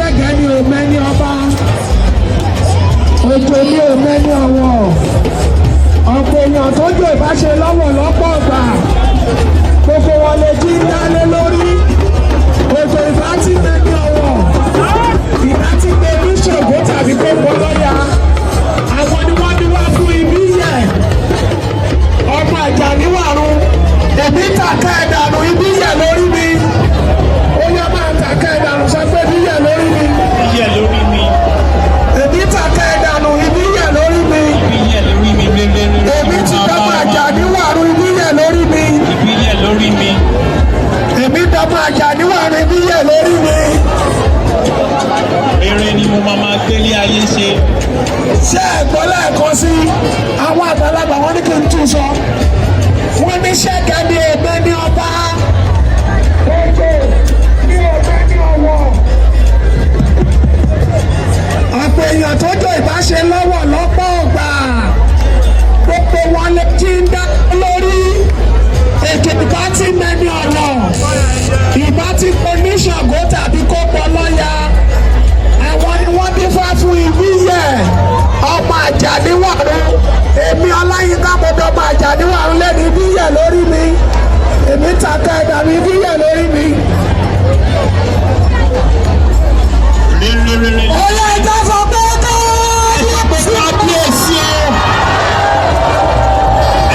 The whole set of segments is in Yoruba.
ṣẹ́gẹ́ ni ò mẹ́ni ọba òjò ni ò mẹ́ni ọ̀wọ̀ ọ̀pọ̀ èèyàn tó jò ìbáṣe lọ́wọ́ lọ́pọ̀ ọ̀gbà gbogbo wọn lè jí ń dálé lórí òjò ìbá ti mẹ́ni ọ̀wọ̀ ìbá ti gbé ní ṣògo tàbí gbogbo lọ́yà àwọn ni wọ́n ní wá fún ibi yẹ ọmọ àjà níwàrún èmi tàkà ẹ̀dànù ibi yẹ lórí mi ó yẹ máa tàkà ẹ̀dànù sọ pé ibi yẹ lórí mi. Ibi yẹ lórí mi. Èmi tàkà ẹ̀dànù ibi yẹ lórí mi. Ibi yẹ lórí mi rere. Èmi ti dọ́mọ àjà níwàrún ibi yẹ lórí mi. Ibi yẹ lórí mi. Èmi dọ́mọ àjà níwàrún ibi yẹ lórí mi. Eré ni mo máa gbélé ayé ṣe. Ṣé ẹ̀gbọ́n lẹ́ẹ̀kan sí àwọn àgbàlagbà wọn ní kí n tún sọ? Wọ́n ní ṣẹ́gẹ́ ní ẹgbẹ́ ní ọba. Ojo ní ẹgbẹ́ ní ọwọ́. Ọ̀pọ̀ èèyàn tó jọ ìbáṣe lọ́wọ́ lọ́pọ̀ ọ̀gbà. Gbogbo wọn lè jí ń dá lórí. Ètò ìbá ti mẹ́ni ọ̀rọ̀. Ìbá ti pọ̀ ní Ṣàngó tàbí kó pọ̀ lọ́ya. Àwọn ni wọ́n dín fá fún ibi yẹ. Ọmọ àjà níwàrún. Èmi Ọláyínká mọ̀dọ̀ ọmọ àjà níwàrún lẹ́nu ibi yẹ lórí mi. Èmi tàkà ẹ̀dàrú ibi yẹ lórí mi. Ọlá ẹja sọ pé kábíyèsí o.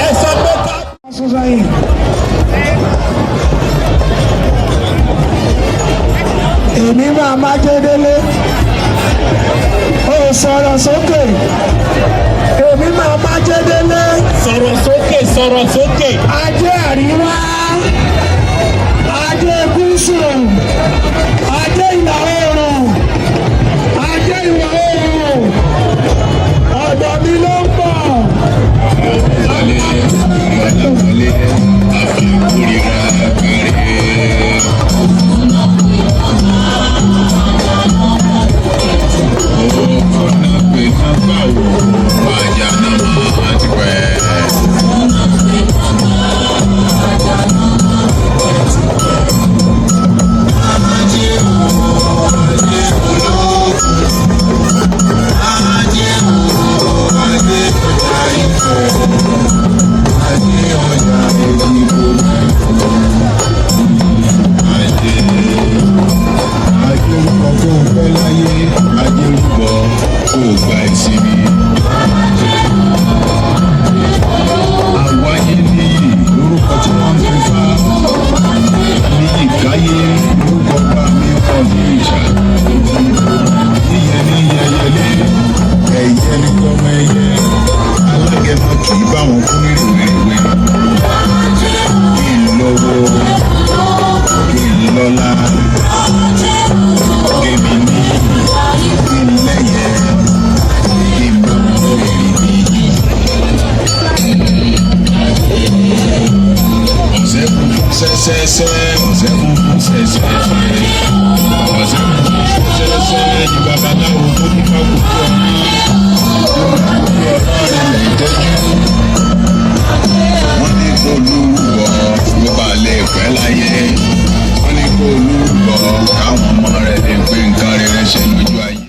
Ẹ sọ pé kábíyèsí. Èmi máa má Jẹ́délé. Ó sọ̀rọ̀ sókè. Èmi máa má Jẹ́délé. Sọ̀rọ̀ sókè, sọ̀rọ̀ sókè. Ajé àríwá. Ajé gúúsù. Ajé ìlà oòrùn. Ajé ìwọ̀ oòrùn. Ọ̀dọ̀ mi ló ń bọ̀. Ọ̀sẹ̀ ni babaláwo tó ní ká kókó ọ̀hún.